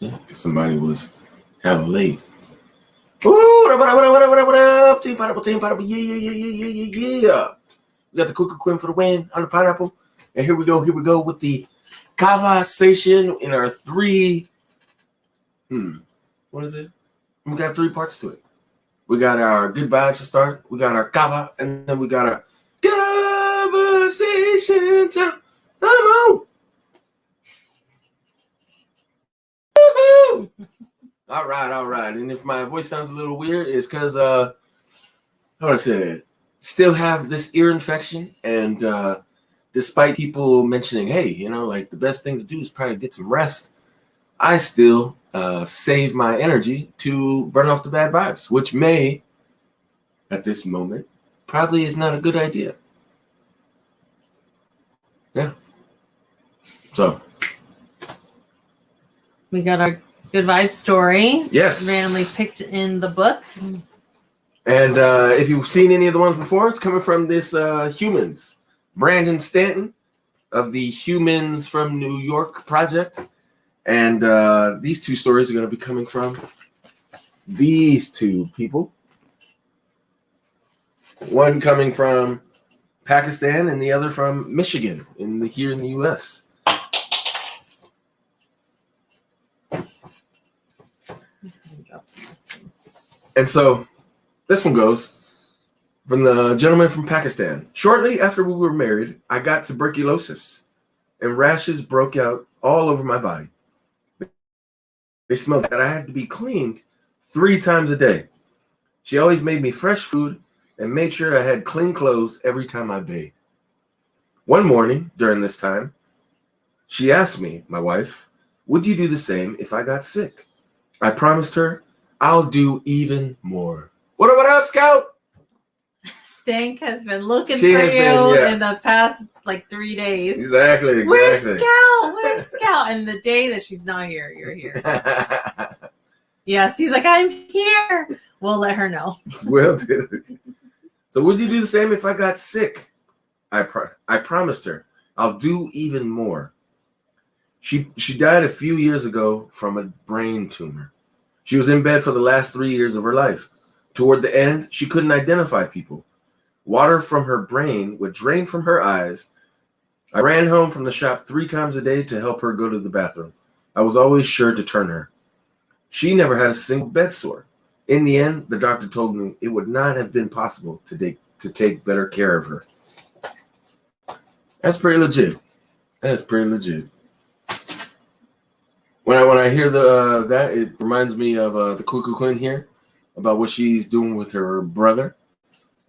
Yeah, because somebody was hella late. Ooh, what up? Team pineapple, yeah. We got the Cuckoo Quinn for the win on the pineapple. And here we go with the kava-sation in our three. What is it? We got 3 parts to it. We got our good vibes to start. We got our kava, and then we got our kava-sation time. All right. And if my voice sounds a little weird, it's because how do I say it? Still have this ear infection, and despite people mentioning, hey, like the best thing to do is probably get some rest, I still save my energy to burn off the bad vibes, which may, at this moment, probably is not a good idea. Yeah. So we got our good vibes story. Yes. Randomly picked in the book. And if you've seen any of the ones before, it's coming from this Humans. Brandon Stanton of the Humans from New York project. And these 2 stories are going to be coming from these 2 people. One coming from Pakistan and the other from Michigan here in the U.S. And so this one goes from the gentleman from Pakistan. Shortly after we were married, I got tuberculosis and rashes broke out all over my body. They smelled that I had to be cleaned 3 times a day. She always made me fresh food and made sure I had clean clothes every time I bathed. One morning during this time, she asked me, my wife, would you do the same if I got sick? I promised her I'll do even more. What up, Scout? Stank has been looking for you in the past 3 days. Exactly. Where's Scout? And the day that she's not here, you're here. Yes, he's like, I'm here. We'll let her know. Will do. So would you do the same if I got sick? I promised her I'll do even more. She died a few years ago from a brain tumor. She was in bed for the last 3 years of her life. Toward the end, she couldn't identify people. Water from her brain would drain from her eyes. I ran home from the shop 3 times a day to help her go to the bathroom. I was always sure to turn her. She never had a single bed sore. In the end, the doctor told me it would not have been possible to take better care of her. That's pretty legit. When I hear that, it reminds me of the Cuckoo Quinn here about what she's doing with her brother,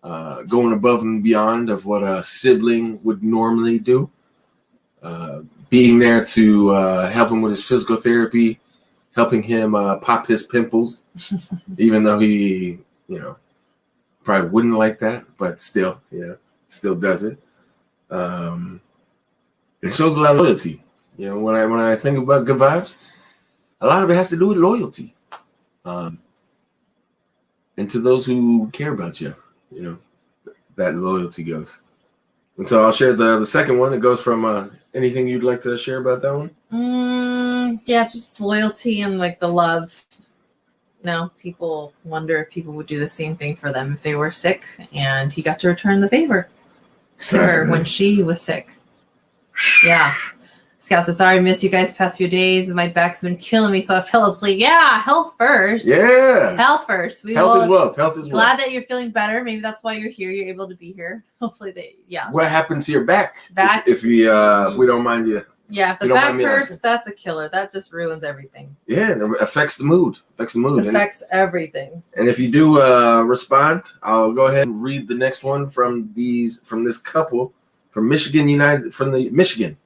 going above and beyond of what a sibling would normally do, being there to help him with his physical therapy, helping him pop his pimples, even though he, probably wouldn't like that, but still does it. It shows a lot of loyalty. When I think about good vibes, a lot of it has to do with loyalty. And to those who care about you, that loyalty goes. And so I'll share the second one. It goes from anything you'd like to share about that one? Yeah, just loyalty and the love. People wonder if people would do the same thing for them if they were sick, and he got to return the favor to her when she was sick. Yeah. Scout says, sorry I missed you guys past few days. My back's been killing me, so I fell asleep. Yeah, health first. Yeah. Health first. Health is wealth. Glad that you're feeling better. Maybe that's why you're here. You're able to be here. Hopefully What happened to your back? If we don't mind you. Yeah, if the back hurts, that's a killer. That just ruins everything. Yeah, it affects the mood. Affects everything. And if you do respond, I'll go ahead and read the next one from this couple from Michigan.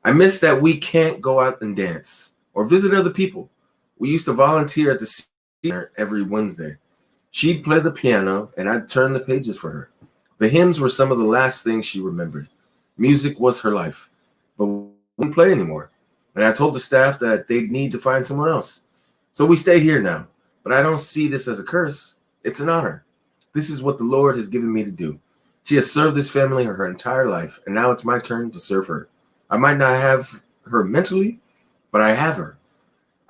I miss that we can't go out and dance or visit other people. We used to volunteer at the center every Wednesday. She'd play the piano and I'd turn the pages for her. The hymns were some of the last things she remembered. Music was her life, but we wouldn't play anymore. And I told the staff that they'd need to find someone else. So we stay here now, but I don't see this as a curse. It's an honor. This is what the Lord has given me to do. She has served this family her entire life, and now it's my turn to serve her. I might not have her mentally, but I have her.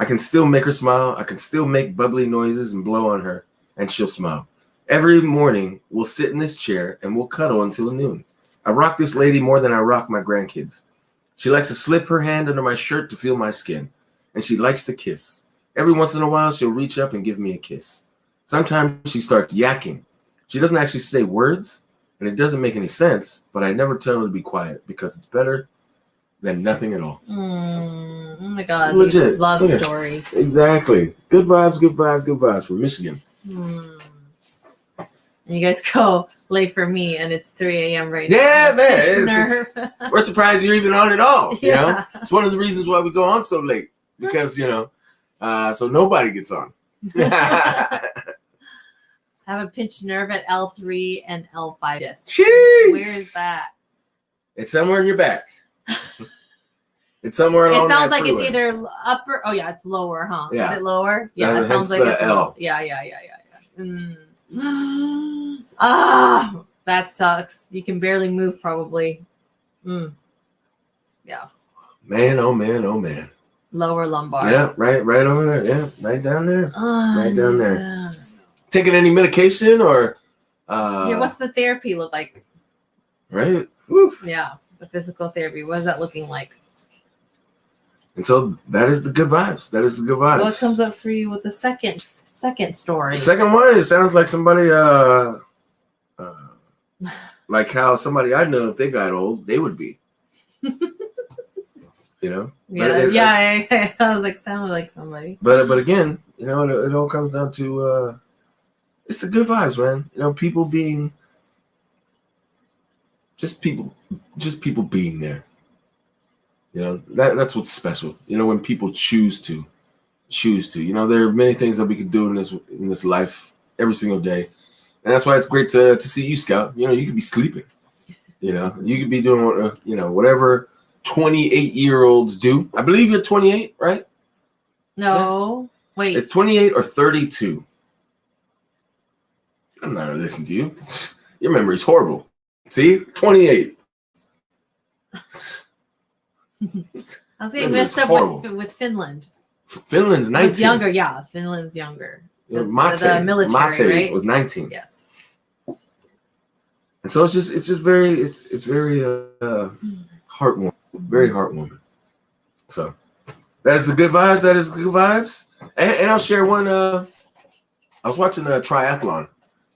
I can still make her smile. I can still make bubbly noises and blow on her, and she'll smile. Every morning, we'll sit in this chair and we'll cuddle until noon. I rock this lady more than I rock my grandkids. She likes to slip her hand under my shirt to feel my skin, and she likes to kiss. Every once in a while, she'll reach up and give me a kiss. Sometimes she starts yakking. She doesn't actually say words, and it doesn't make any sense, but I never tell her to be quiet because it's better than nothing at all. Oh my God, Legit. these love Yeah. stories. Exactly. Good vibes, good vibes, good vibes from Michigan. And you guys go late for me, and it's 3 a.m. right now. Yeah, man. We're surprised you're even on at all. You know, Yeah. it's one of the reasons why we go on so late because so nobody gets on. I have a pinched nerve at L3 and L5 disc. Jeez. Where is that? It's somewhere in your back. It's somewhere along It sounds that like freeway. it's either upper. Oh yeah, it's lower, huh? Yeah. Is it lower? Yeah, That- it sounds hence like the it's L. lower. Yeah. That sucks. You can barely move, probably. Yeah. Man, oh man, oh man. Lower lumbar. Yeah, right over there. Yeah, right down there. Right down there. Yeah. Taking any medication or? Yeah. What's the therapy look like? Right. Woof. Yeah, the physical therapy. What is that looking like? And so that is the good vibes. That is the good vibes. What comes up for you with the second story? The second one, it sounds like somebody, like how somebody I know, if they got old, they would be. You know? Yeah, I was like, sounded like somebody. But again, you know, it all comes down to it's the good vibes, man. You know, people being just people being there. You know, that's what's special. You know, when people choose to. You know, there are many things that we can do in this life every single day. And that's why it's great to see you, Scout. You know, you could be sleeping. You know, you could be doing whatever 28-year-olds do. I believe you're 28, right? No. Wait. It's 28 or 32. I'm not gonna listen to you. Your memory's horrible. See? 28. I was getting messed up with Finland. Finland's 19. It's younger, yeah. Finland's younger. The military, right? was 19. Yes. And so it's very heartwarming. Very heartwarming. So that is the good vibes. That is the good vibes. And I'll share one. I was watching a triathlon.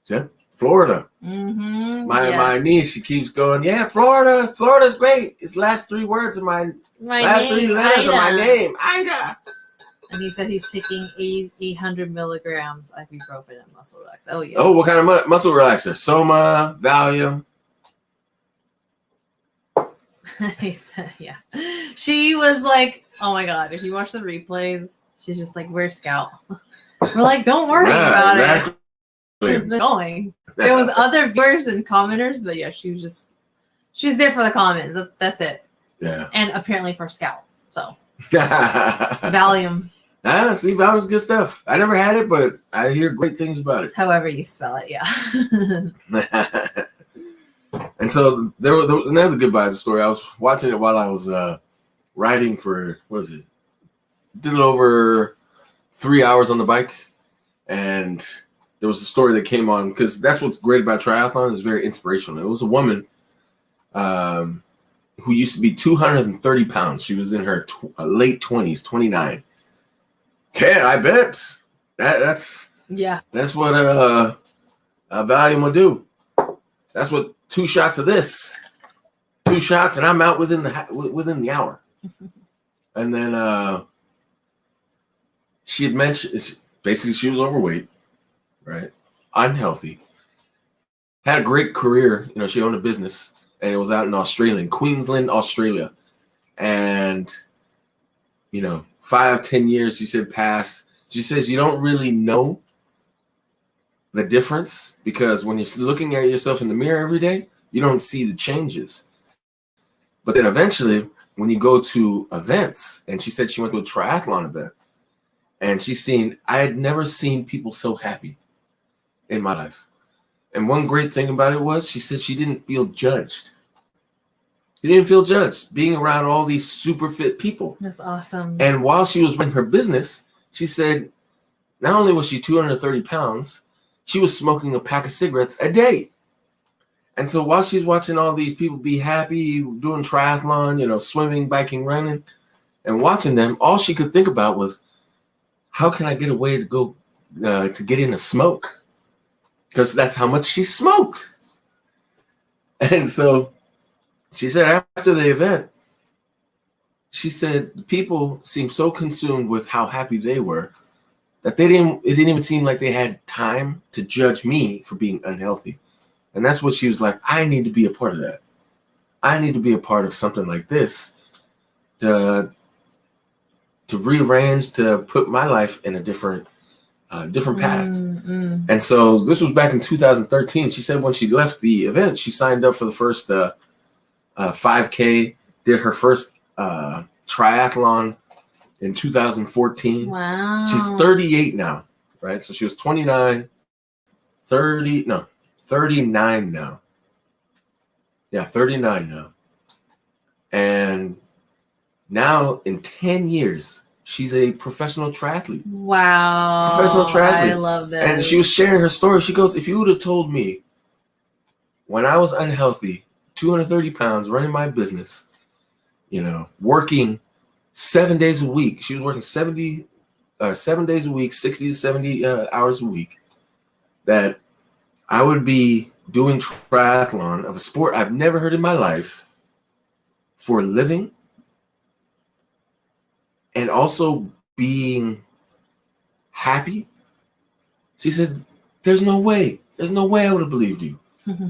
See? Florida. Mm-hmm. My niece, she keeps going, yeah, Florida. Florida's great. It's last three words of my last three letters of my name. Ida. And he said he's taking 800 milligrams ibuprofen and muscle relax. Oh, yeah. Oh, what kind of muscle relaxer? Soma, Valium. He said, yeah. She was like, oh my God, if you watch the replays, she's just like, where's Scout? We're like, don't worry about it. They're going. There was other viewers and commenters, but yeah, she's there for the comments. That's it. Yeah. And apparently for Scout. So Valium. See, Valium's good stuff. I never had it, but I hear great things about it. However you spell it, yeah. And so there was another good vibe story. I was watching it while I was riding for, what is it? Did it over 3 hours on the bike. And there was a story that came on, because that's what's great about triathlon. It's very inspirational. It was a woman who used to be 230 pounds. She was in her late 20s, 29. Yeah, I bet. That's what Valium will do. That's what 2 shots of this. 2 shots, and I'm out within the hour. And then she had mentioned, basically she was overweight, right? Unhealthy. Had a great career. You know, she owned a business, and it was out in Australia, in Queensland, Australia. And, 5-10 years, she said, pass. She says you don't really know the difference, because when you're looking at yourself in the mirror every day, you don't see the changes. But then eventually, when you go to events, and she said she went to a triathlon event, and I had never seen people so happy in my life. And one great thing about it was, she said she didn't feel judged. She She didn't feel judged being around all these super fit people. That's awesome. And while she was running her business, she said not only was she 230 pounds, she was smoking a pack of cigarettes a day. And so while she's watching all these people be happy, doing triathlon, swimming, biking, running, and watching them, all she could think about was, how can I get a way to go to get in a smoke? Because that's how much she smoked. And so she said after the event, she said people seemed so consumed with how happy they were that it didn't even seem like they had time to judge me for being unhealthy. And that's what she was like, I need to be a part of that. I need to be a part of something like this to rearrange, to put my life in a different path. And so this was back in 2013. She said when she left the event, she signed up for the first 5K, did her first triathlon in 2014. Wow. She's 38 now, right? So she was 39 now. Yeah, 39 now. And now in 10 years, she's a professional triathlete. Wow. Professional triathlete. I love this. And she was sharing her story. She goes, if you would have told me when I was unhealthy, 230 pounds, running my business, working 7 days a week. She was working 7 days a week, 60 to 70 hours a week, that I would be doing triathlon of a sport I've never heard in my life for a living, and also being happy. She said, there's no way I would have believed you.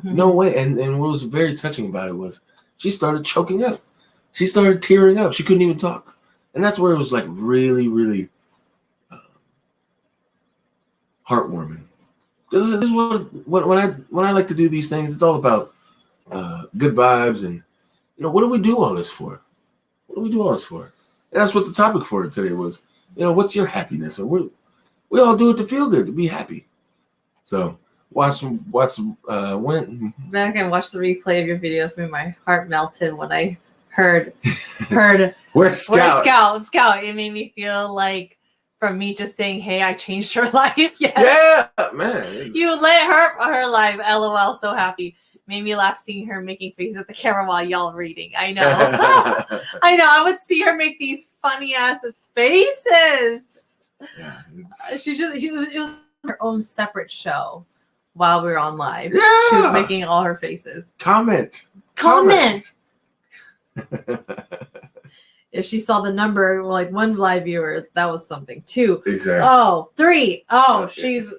No way. And what was very touching about it was she started choking up. She started tearing up. She couldn't even talk. And that's where it was like really, really heartwarming. Because this is what when I like to do these things, it's all about good vibes and what do we do all this for? What do we do all this for? And that's what the topic for today was. What's your happiness? Or we all do it to feel good, to be happy. So watch when back and watch the replay of your videos. My heart melted when I heard Where's Scout? Scout. It made me feel like from me just saying, hey, I changed her life. Yeah, man. You lit her life. LOL, so happy. Made me laugh seeing her making faces at the camera while y'all reading. I know. I know. I would see her make these funny ass faces. Yeah, it was her own separate show while we were on live. Yeah. She was making all her faces. Comment. If she saw the number, like 1 live viewer, that was something. 2. Exactly. Oh, 3. Oh, okay. She's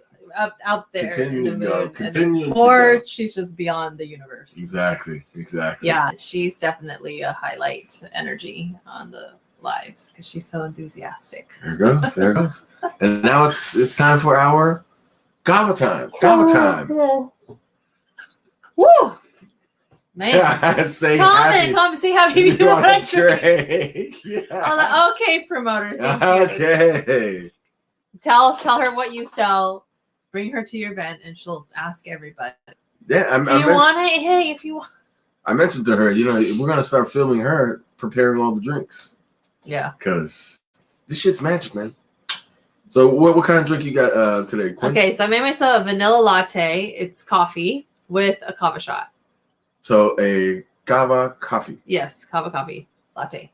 out there in the moon. Continue. 4, she's just beyond the universe. Exactly. Yeah, she's definitely a highlight energy on the lives because she's so enthusiastic. There it goes. And now it's time for our kava time. Woo! Man. Say Comment, say happy you want to drink. Yeah. Okay, promoter. Thank you. Okay. Tell her what you sell. Bring her to your event, and she'll ask everybody. Yeah, Do you want it? Hey, if you want. I mentioned to her, we're gonna start filming her preparing all the drinks. Yeah. Because this shit's magic, man. So what kind of drink you got today, Quinn? Okay, so I made myself a vanilla latte. It's coffee with a kava shot. So a kava coffee. Yes, kava coffee latte.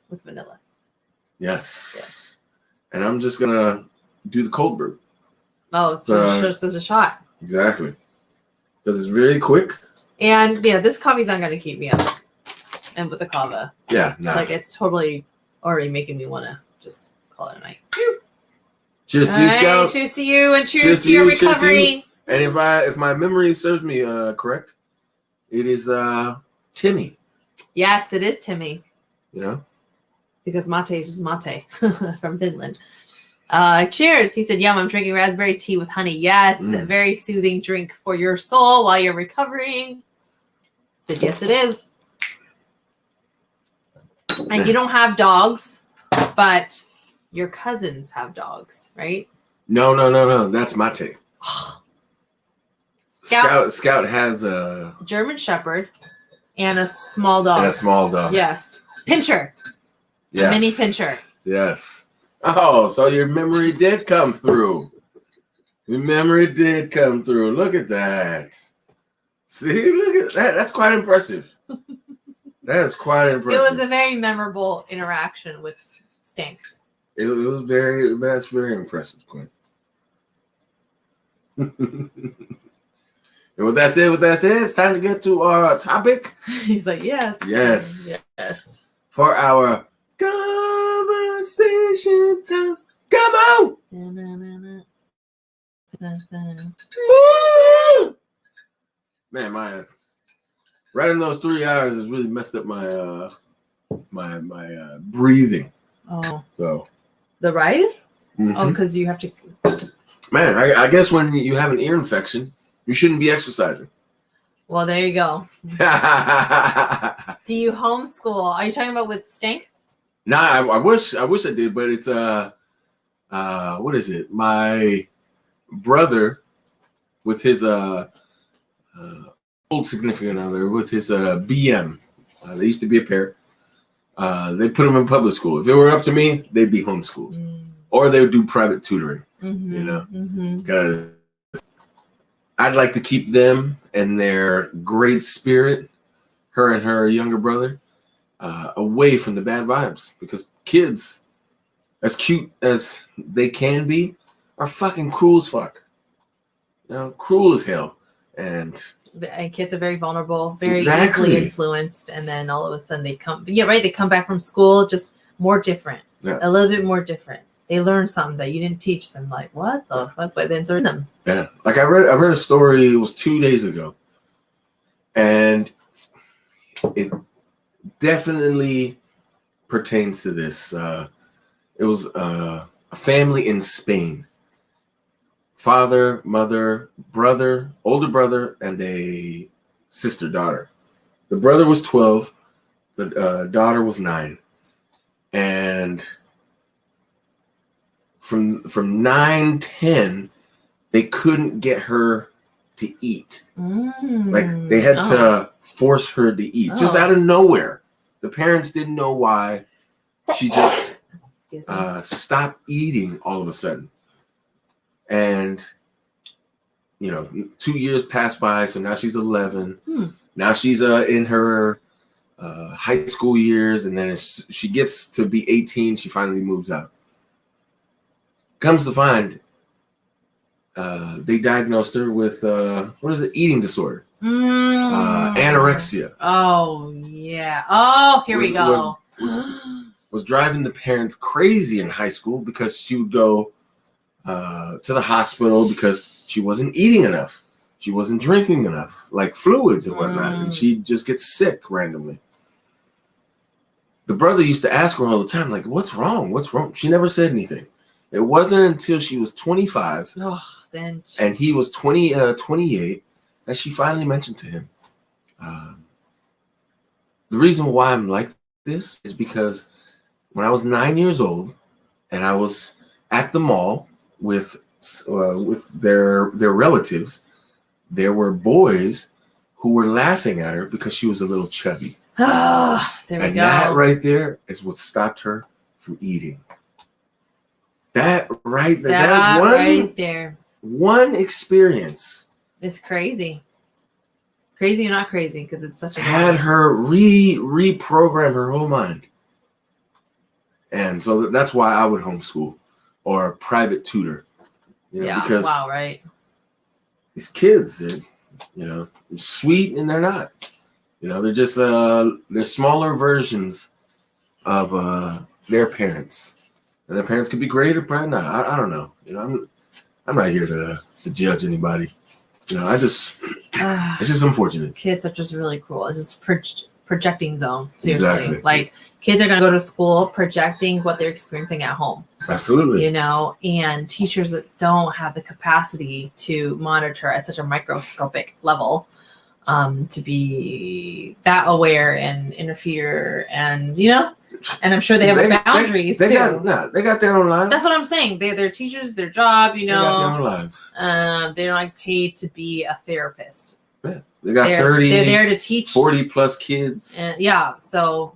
With vanilla. Yes. And I'm just gonna do the cold brew. Oh, just a shot. Exactly. Because it's really quick. And yeah, this coffee's not gonna keep me up. And with the kava. Yeah, no. Like it's totally already making me wanna just call it a night. Cheers to you, Scout. Cheers to you, and cheers to your recovery. And if my memory serves me correct, it is Timmy. Yes, it is Timmy. Yeah. Because mate is just mate from Finland. Cheers. He said, yum, I'm drinking raspberry tea with honey. Yes, very soothing drink for your soul while you're recovering. I said, yes, it is. And you don't have dogs, but your cousins have dogs, right? No. That's mate. Scout has a German Shepherd. And a small dog. And a small dog. Yes. Pinscher. Yes. Mini Pinscher. Yes. Oh, so your memory did come through. Your memory did come through. Look at that. See, look at that. That's quite impressive. That is quite impressive. It was a very memorable interaction with Stank. It was very, that's very impressive, Quinn. And with that said, it's time to get to our topic. He's like, yes. Yes. For our conversation time. Come on! Man, my right in those 3 hours has really messed up my my breathing. Oh. So the ride? Mm-hmm. Oh, because you have to. Man, I guess when you have an ear infection, you shouldn't be exercising. Well, there you go. Do you homeschool? Are you talking about with Stank? Nah, I wish I did, but it's what is it? My brother with his old significant other with his BM. They used to be a pair. They put them in public school. If it were up to me, they'd be homeschooled, or they would do private tutoring. Mm-hmm. You know, because I'd like to keep them and their great spirit, her and her younger brother, away from the bad vibes. Because kids, as cute as they can be, are fucking cruel as fuck. You know, cruel as hell. And kids are very vulnerable, very exactly. easily influenced, and then all of a sudden they come. Yeah, right. They come back from school just more different, a little bit more different. They learn something that you didn't teach them. Like, what the fuck? But then it's them. Yeah, like I read a story. It was 2 days ago, and it definitely pertains to this. It was a family in Spain. Father, mother, brother, older brother, and a sister daughter. The brother was 12. The daughter was 9. And from 9-10, they couldn't get her to eat. Like they had to force her to eat just out of nowhere. The parents didn't know why. She just stopped eating all of a sudden. And, 2 years passed by, so now she's 11. Now she's in her high school years, and then she gets to be 18, she finally moves out. Comes to find, they diagnosed her with, eating disorder. Anorexia. Oh, yeah. Oh, here we go. Was driving the parents crazy in high school because she would go to the hospital because she wasn't eating enough. She wasn't drinking enough, like fluids and whatnot, and she'd just get sick randomly. The brother used to ask her all the time, like, what's wrong? What's wrong? She never said anything. It wasn't until she was 25 and he was 28 that she finally mentioned to him. The reason why I'm like this is because when I was 9 years old and I was at the mall with their relatives, there were boys who were laughing at her because she was a little chubby. There we go. And that right there is what stopped her from eating. That right there. That one right there. One experience. It's crazy. Crazy or not crazy, because it's such a had her reprogram her whole mind. And so that's why I would homeschool or a private tutor. Because right. These kids, they're sweet and they're not. They're just they're smaller versions of their parents. And their parents could be great or probably not. I don't know. I'm not here to judge anybody. It's just unfortunate. Kids are just really cruel. It's just projecting zone. Seriously. Exactly. Like kids are going to go to school projecting what they're experiencing at home. Absolutely. And teachers that don't have the capacity to monitor at such a microscopic level to be that aware and interfere and, and I'm sure they have boundaries too. They got their own lives. That's what I'm saying. They're teachers, their job, They got their own lives. They're not paid to be a therapist. Yeah. They got They're 30, there to teach 40 plus kids. And yeah, so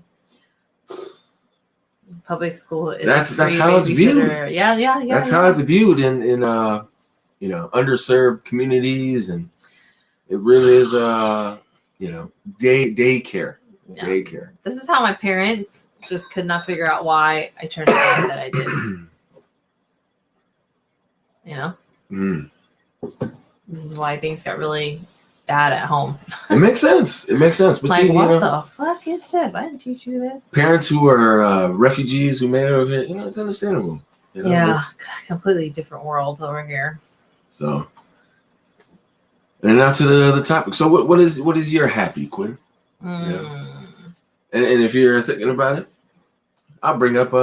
public school is That's a free how it's viewed. babysitter. Yeah. That's how it's viewed in underserved communities, and it really is daycare. Yeah. Daycare. This is how my parents just could not figure out why I turned out the way that I did. You know? Mm. This is why things got really bad at home. It makes sense. But Like, see, what the fuck is this? I didn't teach you this. Parents who are refugees who made it over here, it's understandable. Yeah, completely different worlds over here. So, and now to the other topic. So, what is your happy, Quinn? Yeah. And if you're thinking about it, I'll bring up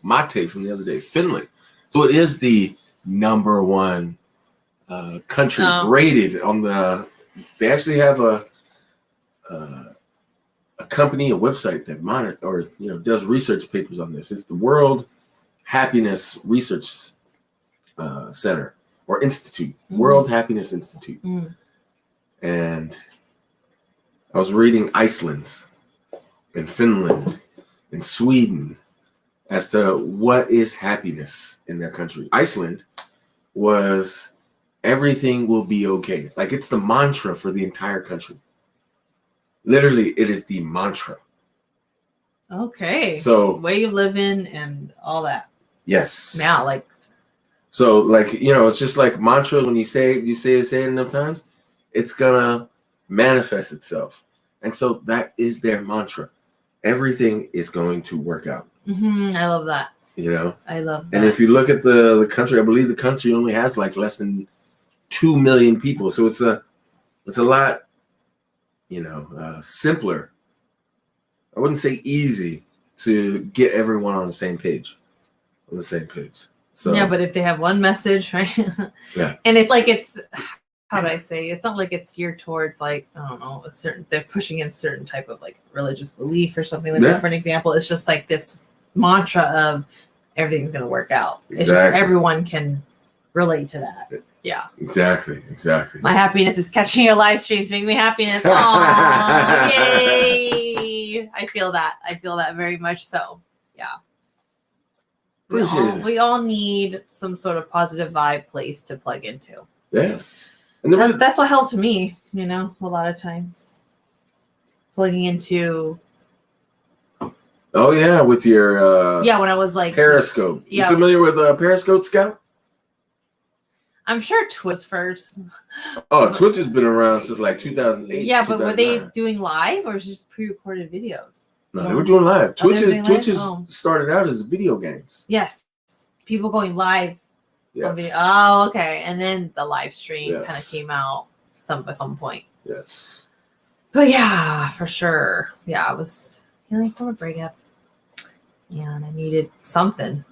my take from the other day. Finland. So it is the number one country rated on the. They actually have a company, a website that does research papers on this. It's the World Happiness Research Center or Institute, World Happiness Institute. And I was reading Iceland's and Finland and Sweden as to what is happiness in their country. Iceland was everything will be okay. Like, it's the mantra for the entire country. Literally, it is the mantra. Okay. So way you live in and all that. Yes. Now, like. So, it's just like mantra. When you say it enough times, it's gonna manifest itself. And so that is their mantra. Everything is going to work out. I love that. I love that. And if you look at the country, I believe the country only has like less than 2 million people. So it's a lot, simpler. I wouldn't say easy to get everyone on the same page. So yeah, but if they have one message, right? Yeah. And how do I say? It's not like it's geared towards like, I don't know, they're pushing in certain type of like religious belief or something like that. For an example, it's just like this mantra of everything's going to work out. It's just everyone can relate to that. Yeah. Exactly. My happiness is catching your live streams, making me happiness. Aww, yay. I feel that very much so. Yeah. We all need some sort of positive vibe place to plug into. Yeah. And that's what helped me, a lot of times. Plugging into. Oh, yeah, with your. When I was like. Periscope. Yeah. You familiar with Periscope, Scout? I'm sure Twitch first. Oh, Twitch has been around since like 2008. Yeah, but were they doing live or just pre-recorded videos? No, they were doing live. Twitch started out as video games. Yes. People going live. Yes. Oh, okay. And then the live stream kind of came out at some point. Yes. But yeah, for sure. Yeah, I was healing from a breakup. Yeah, and I needed something.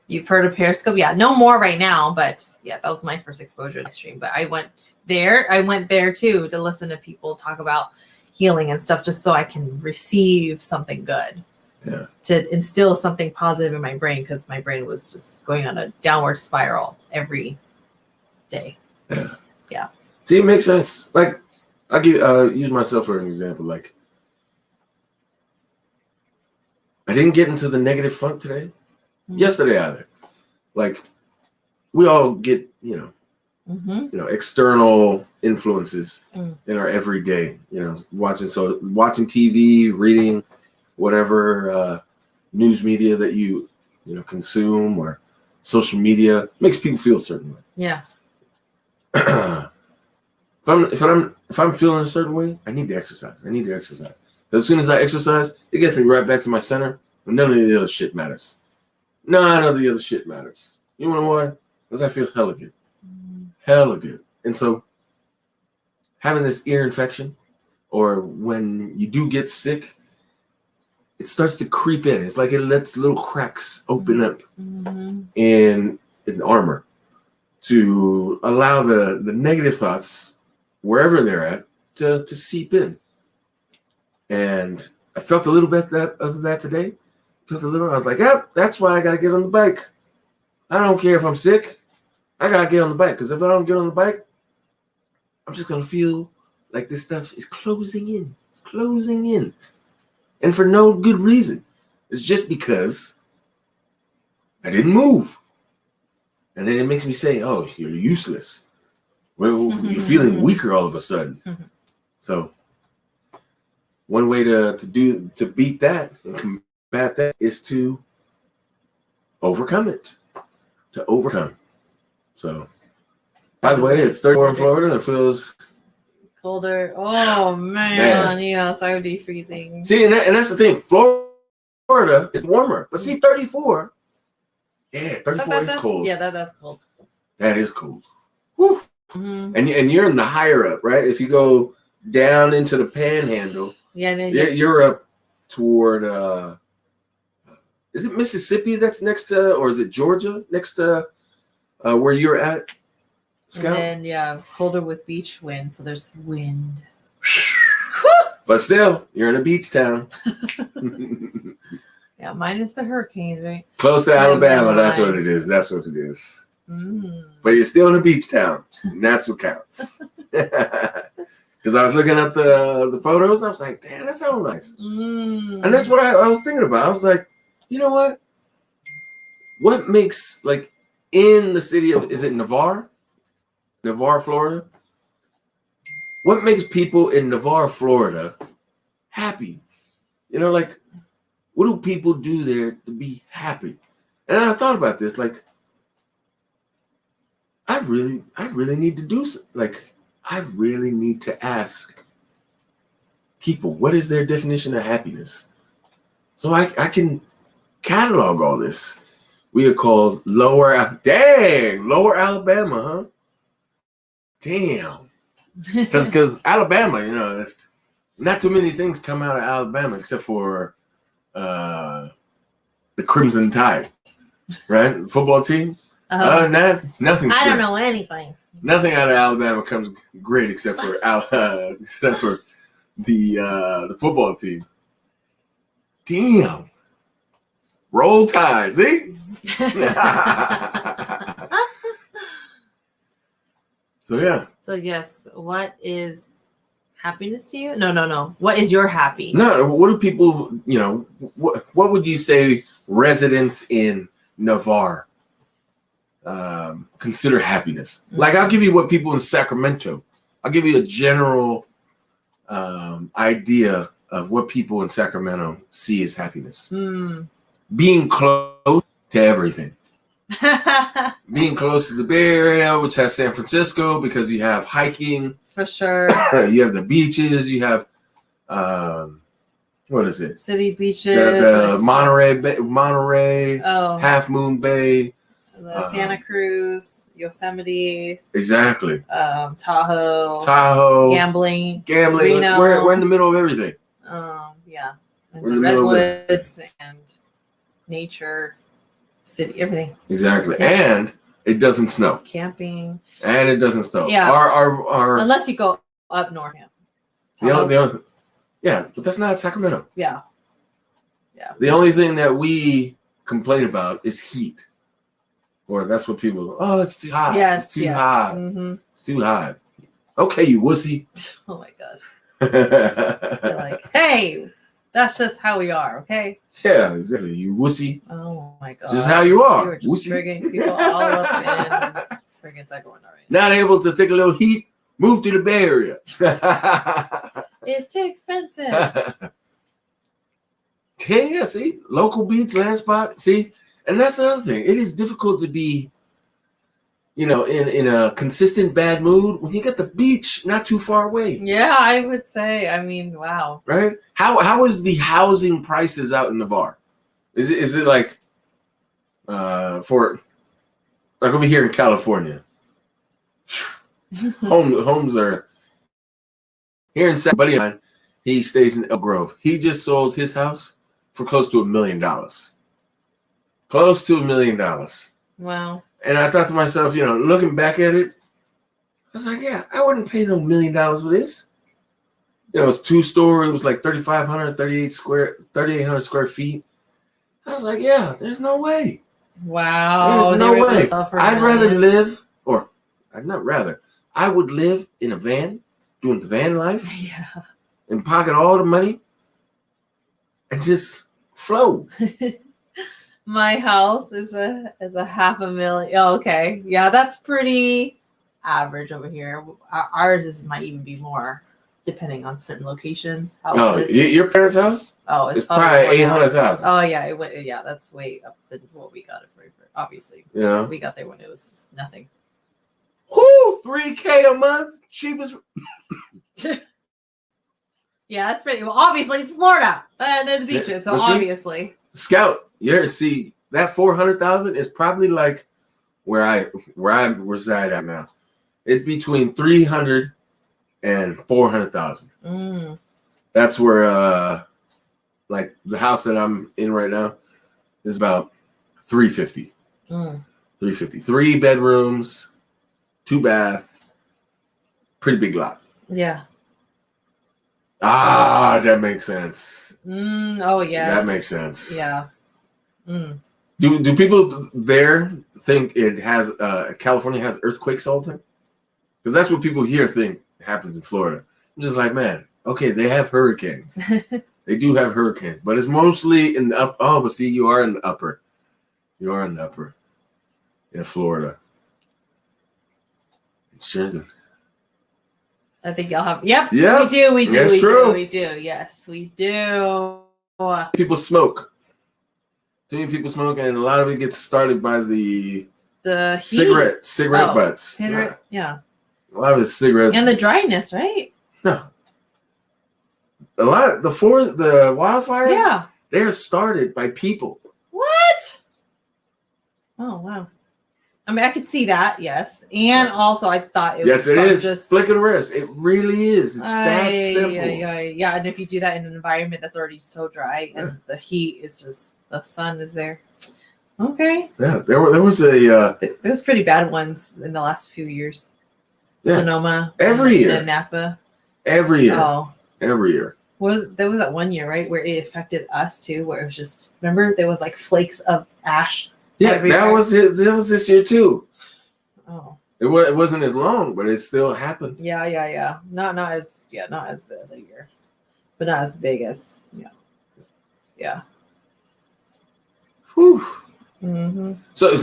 You've heard of Periscope? Yeah, no more right now, but yeah, that was my first exposure to stream. But I went there too to listen to people talk about healing and stuff just so I can receive something good. Yeah. To instill something positive in my brain because my brain was just going on a downward spiral every day. Yeah. Yeah. See, it makes sense. Like, I use myself for an example. Like, I didn't get into the negative funk today. Yesterday either. Like, we all get, external influences in our everyday, watching TV, reading, whatever news media that you consume or social media makes people feel a certain way. Yeah. If I'm feeling a certain way, I need to exercise. As soon as I exercise, it gets me right back to my center, and none of the other shit matters. None of the other shit matters. You know why? Because I feel hella good. Hella good. And so having this ear infection, or when you do get sick, it starts to creep in. It's like it lets little cracks open up in armor to allow the negative thoughts, wherever they're at, to seep in. And I felt a little bit of that today. I was like, that's why I got to get on the bike. I don't care if I'm sick. I got to get on the bike, because if I don't get on the bike, I'm just going to feel like this stuff is closing in. It's closing in. And for no good reason. It's just because I didn't move. And then it makes me say, oh, you're useless. Well, you're feeling weaker all of a sudden. So one way to beat that and combat that is to overcome it. To overcome. So, by the way, it's 34 in Florida and it feels colder. Oh man. Yes, I would be freezing. See, and that's the thing. Florida is warmer, but see, 34. Yeah, 34 is cold. Yeah, that's cold. That is cold. Whew. And you're in the higher up, right? If you go down into the Panhandle, you're up toward. Is it Mississippi that's next to, or is it Georgia next to where you're at? Scout? And then colder with beach wind, so there's wind. But still, you're in a beach town. Yeah, minus the hurricanes, right? Close to Alabama, that's what it is. That's what it is. But you're still in a beach town, and that's what counts. Because I was looking at the photos, I was like, damn, that sounds nice. And that's what I was thinking about. I was like, you know what? What makes, like, in the city of, is it Navarre? Navarre, Florida? What makes people in Navarre, Florida happy? You know, like, what do people do there to be happy? And I thought about this, like, I really need to do something. Like, I really need to ask people, what is their definition of happiness? So I can catalog all this. We are called Lower Alabama, huh? Damn. Because Alabama, you know, not too many things come out of Alabama except for the Crimson Tide, right? Football team. Other than that, nothing. I don't know anything. Nothing out of Alabama comes great except for the football team. Damn. Roll Tide, see? So yeah. So yes, what is happiness to you? No. What is your happy? No, what do people, you know, what would you say residents in Navarre consider happiness? Like, I'll give you what people in Sacramento, I'll give you a general idea of what people in Sacramento see as happiness. Being close to everything. Being close to the Bay Area, which has San Francisco, because you have hiking. For sure. You have the beaches. You have, what is it? City beaches. The Monterey, oh, Half Moon Bay. The Santa Cruz, Yosemite. Exactly. Tahoe. Gambling. Reno. We're in the middle of everything. Yeah. And We're the in the middle of redwoods and nature, city, everything. Exactly. And it doesn't snow. Camping. And it doesn't snow. Yeah. Our unless you go up north. Yeah, but that's not Sacramento. Yeah. The only thing that we complain about is heat. Or that's what people, it's too hot. Yes, it's too hot. It's too hot. Okay, you wussy. Oh my God. You're like, hey, that's just how we are, okay? Yeah, exactly. You wussy. Oh my God. Just how you are. You were just triggering people all up in friggin' Sacramento right now. Not able to take a little heat, move to the Bay Area. It's too expensive. Yeah, see? Local beach, land spot. See? And that's the other thing. It is difficult to be, you know, in a consistent bad mood when you got the beach not too far away. Yeah, I would say. I mean, wow. Right? How is the housing prices out in Navarre? Is it like for like over here in California? Homes are here in San Buddy. He stays in Elk Grove. He just sold his house for close to $1 million. Close to $1 million. Wow. And I thought to myself, you know, looking back at it, I was like, yeah, I wouldn't pay no $1 million for this. You know, it's 2-story. It was like 3,800 square feet. I was like, yeah, there's no way. Wow. There's no way. I would live in a van doing the van life Yeah. and pocket all the money and just flow. My house is a $500,000. Oh, okay. Yeah, that's pretty average over here. Ours might even be more, depending on certain locations. Oh, your parents' house? Oh, It's probably more now. 800,000. Oh yeah, it went. Yeah, that's way up than what we got it for. Obviously, Yeah. we got there when it was nothing. Whoo, $3,000 a month, cheapest. Yeah, that's pretty. Well, obviously it's Florida and then the beaches, so But see, obviously. Scout, see that 400,000 is probably like where I reside at now. It's between 300 and 400,000. Mm. That's where like the house that I'm in right now is about 350. 350. 3 bedrooms, 2 bath, pretty big lot. Yeah. Ah, that makes sense. Oh yes. That makes sense. Yeah. Do people there think it has California has earthquakes all the time? Because that's what people here think happens in Florida. I'm just like, man, okay, they have hurricanes. They do have hurricanes, but it's mostly in the up. Oh, but see, you are in the upper. You are in the upper in Florida. Sure. I think y'all have. Yep. Yeah. We do. That's We true. do. We do. Yes, we do. People smoke. Too many people smoke, and a lot of it gets started by the heat. cigarette butts. Yeah. A lot of it's cigarettes. And the dryness, right? No. A lot. The wildfires. Yeah. They're started by people. What? Oh wow. I mean, I could see that, yes, and also I thought it was it is. just Flick of the wrist. It really is. It's that simple. Yeah, and if you do that in an environment that's already so dry and the heat is just the sun is there. Okay. Yeah, there was a. There was pretty bad ones in the last few years. Yeah. Sonoma. Every year. And Napa. Every year. Oh. Every year. Well, there was that one year, right, where it affected us too, where it was just remember there was like flakes of ash. Yeah, everywhere. that was it. That was this year too. Oh. It wasn't as long, but it still happened. Yeah. Not as the other year, but not as big as yeah. Whew. Mm-hmm. So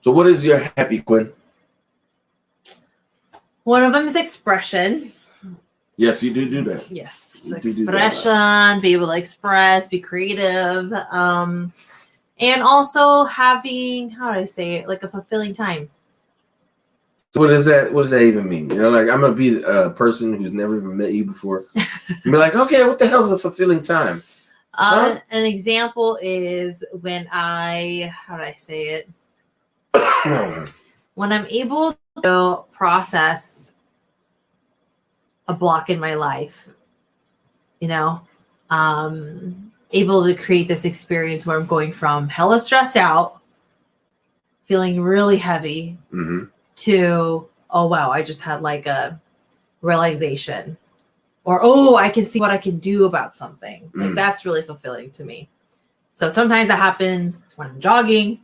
So what is your happy, Quinn? One of them is expression. Yes, you do that. Yes, You do expression. Be able to express, be creative, and also having how do I say it, like a fulfilling time. So what does that even mean? You know, like I'm gonna be a person who's never even met you before. And be like, okay, what the hell is a fulfilling time? An example is when how do I say it? When I'm able to process a block in my life, able to create this experience where I'm going from hella stressed out, feeling really heavy, to, oh, wow, I just had like a realization. Or, oh, I can see what I can do about something. Like that's really fulfilling to me. So sometimes that happens when I'm jogging.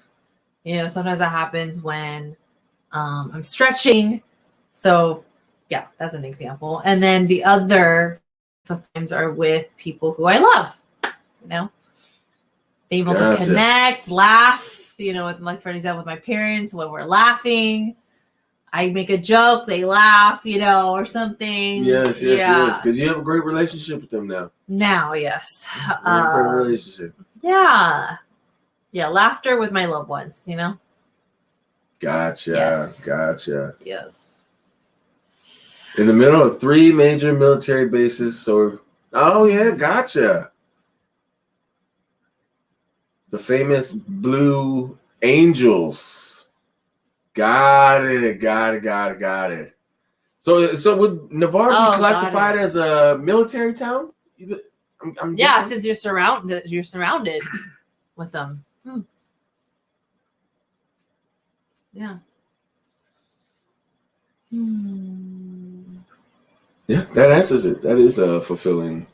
Sometimes that happens when I'm stretching. So yeah, that's an example. And then the other times are with people who I love, being able to connect, laugh, like for example, with my parents, when we're laughing, I make a joke, they laugh, or something. Yes. Because you have a great relationship with them now. Now, yes. Great relationship. Yeah. Yeah, laughter with my loved ones, Gotcha. Yes. Gotcha. Yes. In the middle of 3 major military bases. So, gotcha. The famous Blue Angels. Got it. So would Navarre be classified as a military town? I'm guessing? Since you're surrounded with them. Yeah. Yeah, that answers it. That is fulfilling.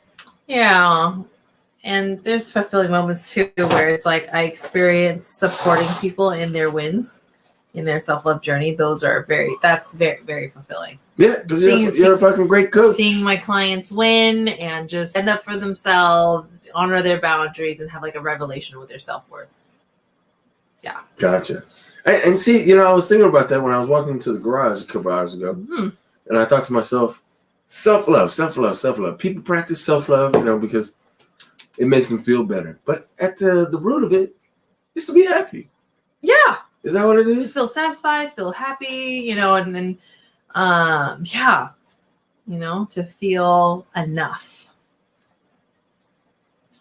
Yeah. And there's fulfilling moments too where it's like I experience supporting people in their wins, in their self-love journey. That's very, very fulfilling. Yeah, because you're a fucking great coach. Seeing my clients win and just stand up for themselves, honor their boundaries, and have like a revelation with their self-worth. Yeah. Gotcha. And see, I was thinking about that when I was walking into the garage a couple hours ago. Mm-hmm. And I thought to myself, self-love, self-love, self-love. People practice self-love, because it makes them feel better. But at the root of it is to be happy. Yeah. Is that what it is? Just feel satisfied, feel happy, to feel enough.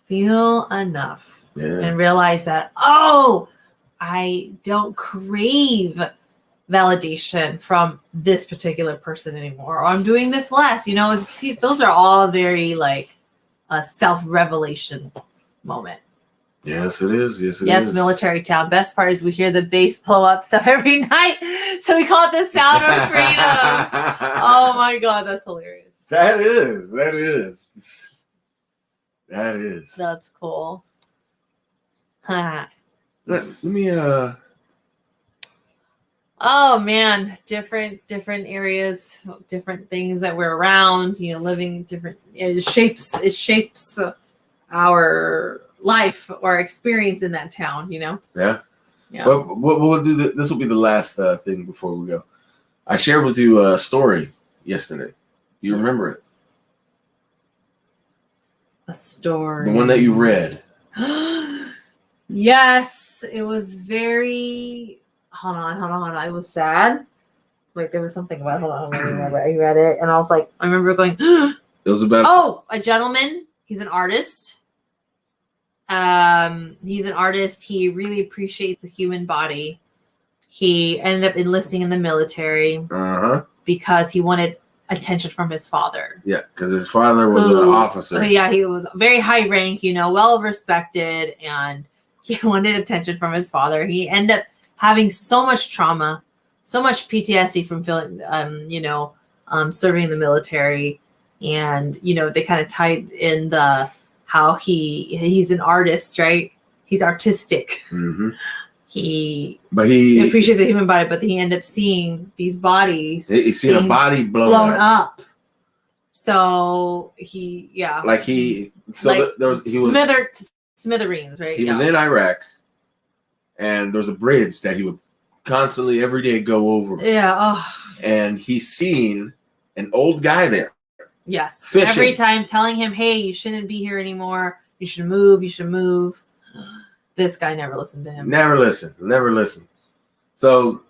Feel enough. Yeah. And realize that, I don't crave validation from this particular person anymore, or I'm doing this less. Those are all very like a self-revelation moment. Yes, it is. Yes, it is. Yes, military town. Best part is we hear the bass blow up stuff every night, so we call it the sound of freedom. Oh my god, that's hilarious. That is. That's cool. Let me Oh man, different areas, different things that we're around, living different. It shapes our life or experience in that town. Yeah. Yeah. Well, we'll do. This will be the last thing before we go. I shared with you a story yesterday. You remember it? A story. The one that you read. Yes, it was very. Hold on. I was sad. Like there was something about. Hold on, I remember. I read it, and I was like, I remember going. It was about. A gentleman. He's an artist. He's an artist. He really appreciates the human body. He ended up enlisting in the military because he wanted attention from his father. Yeah, because his father was an officer. Yeah, he was very high rank, well respected, and he wanted attention from his father. He ended up having so much trauma, so much PTSD from feeling, serving in the military, and they kind of tied in how he's an artist, right? He's artistic. Mm-hmm. He appreciates the human body, but he ended up seeing these bodies. He's seen a body blown up. So there was smithereens, right? He was in Iraq, and there was a bridge that he would constantly every day go over. Yeah. And he's seen an old guy there. Yes. Fishing. Every time telling him, hey, you shouldn't be here anymore. You should move. This guy never listened to him. Never listened. So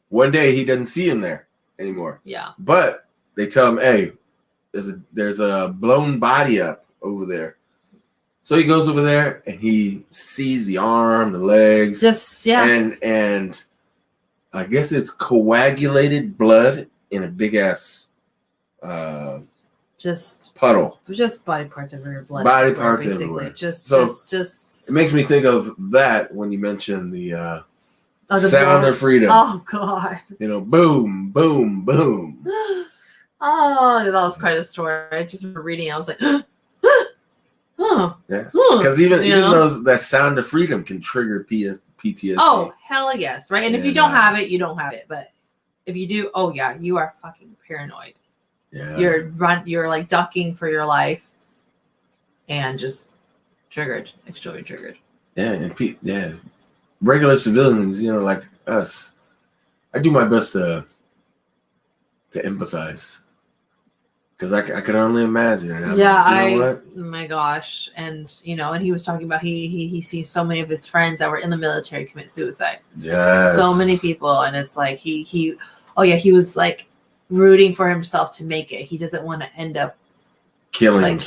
one day he doesn't see him there anymore. Yeah. But they tell him, hey, there's a blown body up over there. So he goes over there and he sees the arm, the legs. And I guess it's coagulated blood in a big ass puddle. Just body parts everywhere, blood. Body parts everywhere. Just. It makes me think of that when you mention the sound of freedom. Oh God. Boom, boom, boom. Oh, that was quite a story. I just remember reading. I was like, oh. Yeah. Because even that sound of freedom can trigger PTSD. Oh, hell yes, right. And if you don't have it, you don't have it. But if you do, oh yeah, you are fucking paranoid. Yeah. You're like ducking for your life, and just extremely triggered. Yeah, and regular civilians, like us, I do my best to empathize, because I can only imagine. Oh my gosh, and and he was talking about he sees so many of his friends that were in the military commit suicide. Yes. So many people, and it's like he was like rooting for himself to make it. He doesn't want to end up killing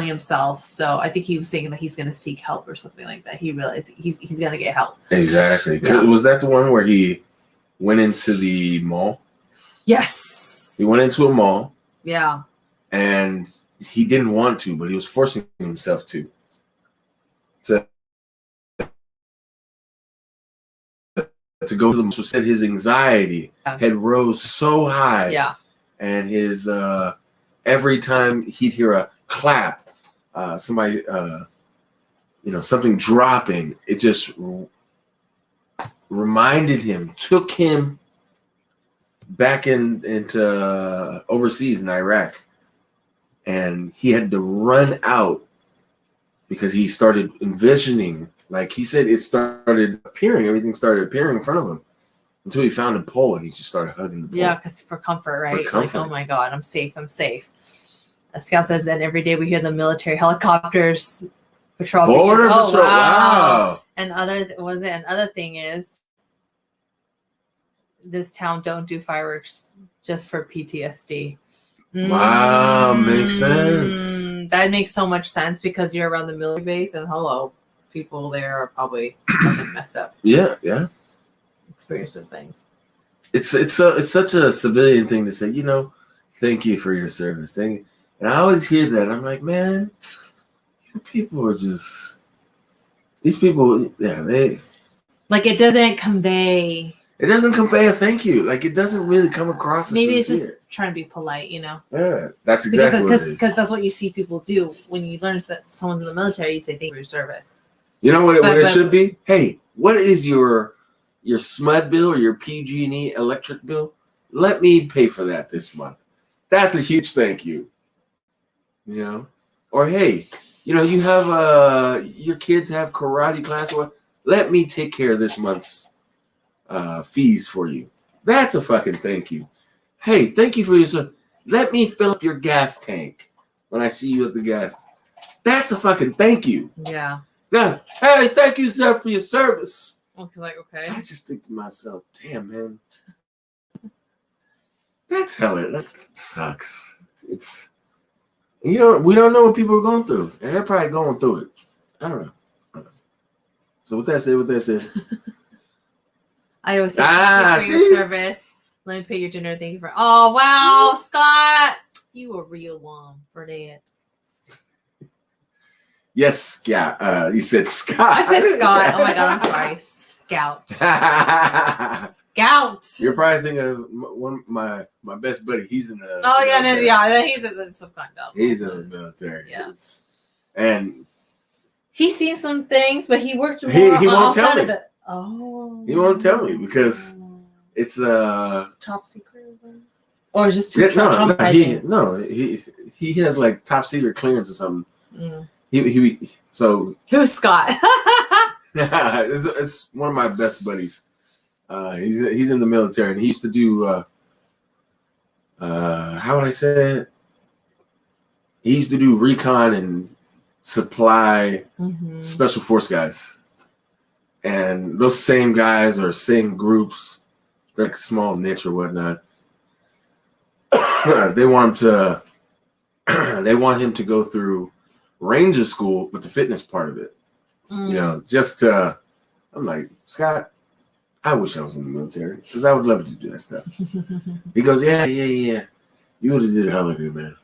himself. So I think he was thinking that he's going to seek help or something like that. He realized he's going to get help. Exactly. Yeah. Was that the one where he went into the mall? Yes. He went into a mall. Yeah. And he didn't want to, but he was forcing himself to go to the mall. So said his anxiety had rose so high. Yeah. And his every time he'd hear a clap, somebody something dropping, it just reminded him, took him back into overseas in Iraq, and he had to run out because he started envisioning, like he said, it started appearing. Everything started appearing in front of him until he found a pole and he just started hugging the pole. Yeah, because for comfort, right? For comfort. Like, oh my God, I'm safe. I'm safe. A scout says that every day we hear the military helicopters patrol. Border beaches. patrol. Wow. And another thing is, this town don't do fireworks just for PTSD. Wow, makes sense. That makes so much sense because you're around the military base, and hello, people there are probably fucking messed up. Yeah. Experiencing things. It's such a civilian thing to say. Thank you for your service. Thank you. And I always hear that. I'm like, man, you people are just these people. Yeah, they. Like it doesn't convey. It doesn't convey a thank you. Like it doesn't really come across. Maybe it's just trying to be polite, Yeah, that's exactly what it is. Because that's what you see people do when you learn that someone's in the military. You say thank you for your service. You know what it should be? Hey, what is your SMUD bill or your PG&E electric bill? Let me pay for that this month. That's a huge thank you. Or hey, you have your kids have karate class, or let me take care of this month's fees for you. That's a fucking thank you. Hey, thank you for your service. Let me fill up your gas tank when I see you at the gas. That's a fucking thank you. Yeah. Yeah. Hey, thank you, sir, for your service. Okay. I just think to myself, damn, man. That sucks. It's we don't know what people are going through. And they're probably going through it. I don't know. So with that said. I always say thank you for your service. Let me pay your dinner. Thank you for. Oh wow, Scott, you a real one for that. Yes, Scout. You said Scott. I said Scott. Oh my God, I'm sorry, Scout. Scout. You're probably thinking of one of my best buddy. He's in the. Oh yeah, he's in some kind of. He's in the military. Yeah. And he's seen some things, but he worked more. He won't tell me. He won't tell me because it's top secret, or just too Trump. He has like top secret clearance or something. Who's Scott? It's one of my best buddies. He's in the military and he used to do how would I say it? He used to do recon and supply special force guys. And those same guys or same groups, they're like small niche or whatnot. They want him to go through Ranger school with the fitness part of it. I'm like, Scott, I wish I was in the military because I would love to do that stuff. He goes, yeah. You would have did hella good, man.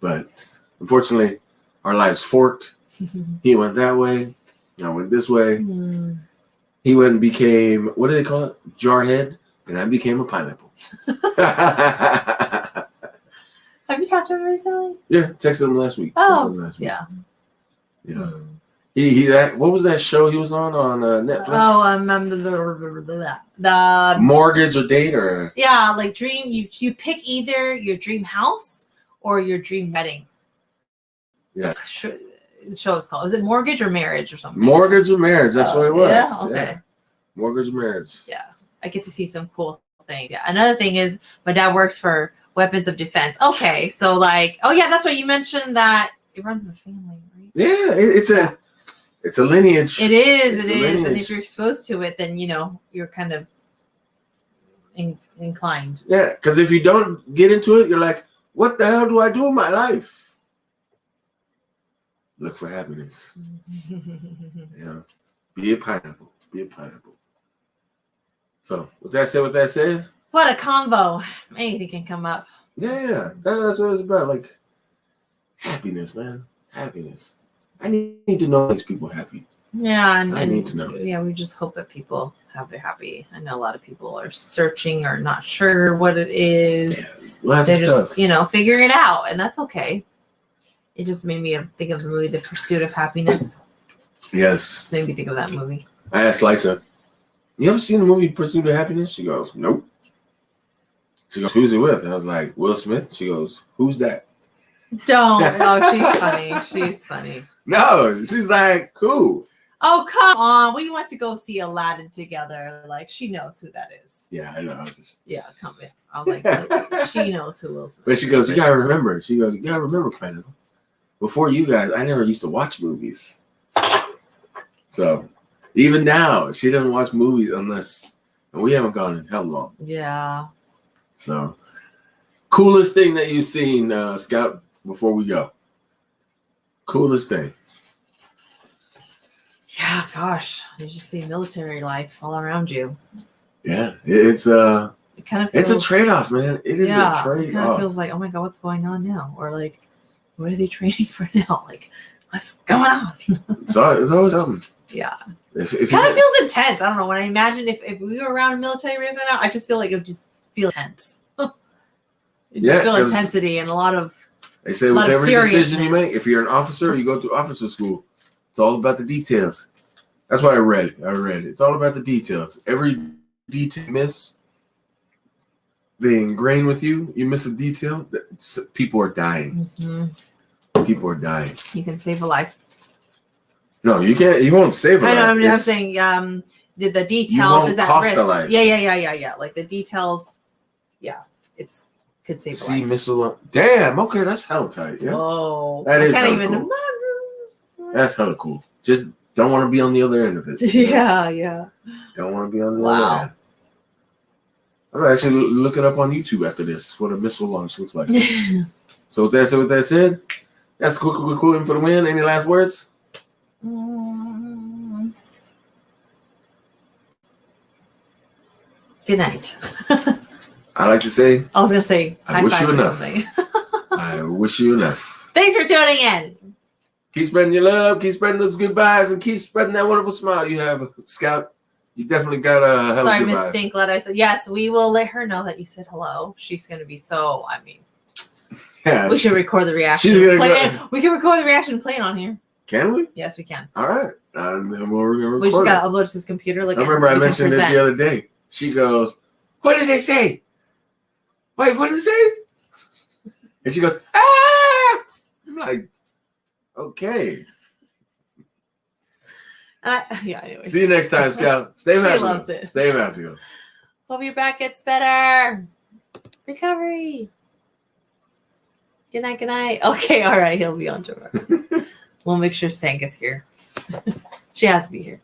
But unfortunately, our lives forked. He went that way. I went this way. He went and became, what do they call it? Jarhead. And I became a pineapple. Have you talked to him recently? Yeah, texted him last week. Yeah. What was that show he was on Netflix? The Mortgage or Date or like dream. You pick either your dream house or your dream wedding. Yeah. The show is called. Is it Mortgage or Marriage or something? Mortgage or Marriage. That's what it was. Yeah. Okay. Yeah. Mortgage or Marriage. Yeah, I get to see some cool things. Yeah. Another thing is my dad works for Weapons of Defense. Okay, so like, oh yeah, that's what you mentioned that it runs in the family, right? Yeah, it's a lineage. It is, and if you're exposed to it, then you're kind of inclined. Yeah, because if you don't get into it, you're like, what the hell do I do in my life? Look for happiness. Be a pineapple. So with that said. What a combo. Anything can come up. Yeah. That's what it's about. Like happiness, man. Happiness. I need to know what makes people happy. Yeah, and I need to know. Yeah, we just hope that people have their happy. I know a lot of people are searching or not sure what it is. Yeah, they're just, figuring it out, and that's okay. It just made me think of the movie The Pursuit of Happiness. Yes. Just made me think of that movie. I asked Lisa, you ever seen the movie Pursuit of Happiness? She goes, nope. She goes, who's he with? I was like, Will Smith. She goes, who's that? Don't. Oh, she's funny. She's funny. No, she's like, who? Oh, come on. We went to go see Aladdin together. Like, she knows who that is. Yeah, I know. I was just... Yeah, come in. I was like, she knows who Will Smith But she goes, you gotta remember. She goes, you gotta remember, Brandon. Before you guys, I never used to watch movies. So even now, she doesn't watch movies unless, and we haven't gone in hell long. Yeah. So coolest thing that you've seen, Scout, before we go. Coolest thing. Yeah, gosh. You just see military life all around you. Yeah. It's It kind of feels, it's a trade-off, man. It is a It kind of trade-off. feels like, oh my God, what's going on now? Or like, what are they training for now? Like, what's going on? It's always something. Yeah. If It kind of feels intense. I don't know. When I imagine if we were around a military base right now, I just feel like it would just feel tense. It just feel 'cause intensity and a lot of they say a with lot of every decision you seriousness. make, if you're an officer, you go through officer school. It's all about the details. That's what I read. It's all about the details. Every detail you miss, they ingrain with you. You miss a detail, people are dying. Mhm. People are dying. You can save a life. No, you can't. You won't save a I know. life. I'm It's- saying the You details won't is at cost risk. a life. Yeah. Like the details. Yeah, it's could save a Sea life. missile. Damn. Okay, that's hell tight. Yeah, Whoa. That is I can't hella even cool. imagine. that's hella cool. Just don't want to be on the other end of it. Yeah. Don't want to be on the Wow. other end. I'm actually looking up on YouTube after this what a missile launch looks like. So with that said, that's cool in for the win. Any last words? Good night. I like to say, I was gonna say I high wish five you or enough. something. I wish you enough. Thanks for tuning in. Keep spreading your love, keep spreading those good vibes, and keep spreading that wonderful smile you have, Scout. You definitely got a hell Sorry, of good Miss vibes. Stinklet. I said yes. We will let her know that you said hello. She's gonna be so. I mean, Yeah. we can record the reaction. she's gonna We can record the reaction and play it on here. Can we? Yes, we can. All right. And then we're gonna record We just it. gotta upload to his computer. Like I remember I we can mentioned it present. the other day. She goes, "What did they say? Wait, what did they say?" And she goes, "Ah!" I'm like, "Okay." Yeah. Anyway. See you next time, Scout. Stay She magical. loves it. Stay magical. Hope your back gets better. Recovery. Good night. Good night. Okay. All right. He'll be on tomorrow. We'll make sure Stank is here. She has to be here.